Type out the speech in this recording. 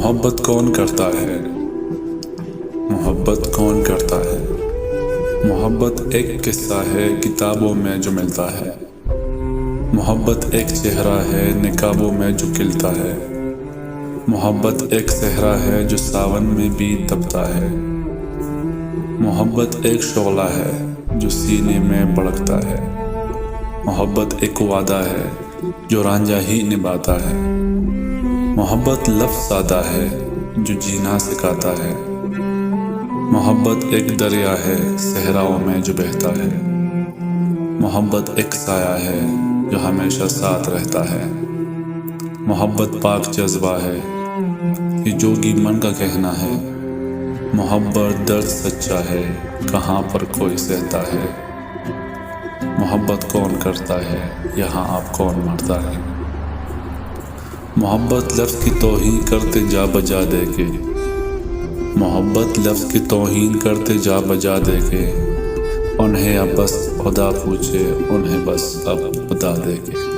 محبت کون کرتا ہے؟ محبت کون کرتا ہے؟ محبت ایک قصہ ہے کتابوں میں جو ملتا ہے۔ محبت ایک چہرہ ہے نقابوں میں جو کھلتا ہے۔ محبت ایک صحرا ہے جو ساون میں بھی تپتا ہے۔ محبت ایک شعلہ ہے جو سینے میں بھڑکتا ہے۔ محبت ایک وعدہ ہے جو رانجھا ہی نبھاتا ہے۔ محبت لفظ سادہ ہے جو جینا سکھاتا ہے۔ محبت ایک دریا ہے صحراؤں میں جو بہتا ہے۔ محبت ایک سایہ ہے جو ہمیشہ ساتھ رہتا ہے۔ محبت پاک جذبہ ہے یہ جوگی من کا کہنا ہے۔ محبت درد سچا ہے کہاں پر کوئی سہتا ہے۔ محبت کون کرتا ہے یہاں آپ کون مرتا ہے۔ محبت لفظ کی توہین کرتے جا بجا دے کے۔ محبت لفظ کی توہین کرتے جا بجا دے کے۔ انہیں اب بس خدا پوچھے انہیں بس اب خدا دے کے۔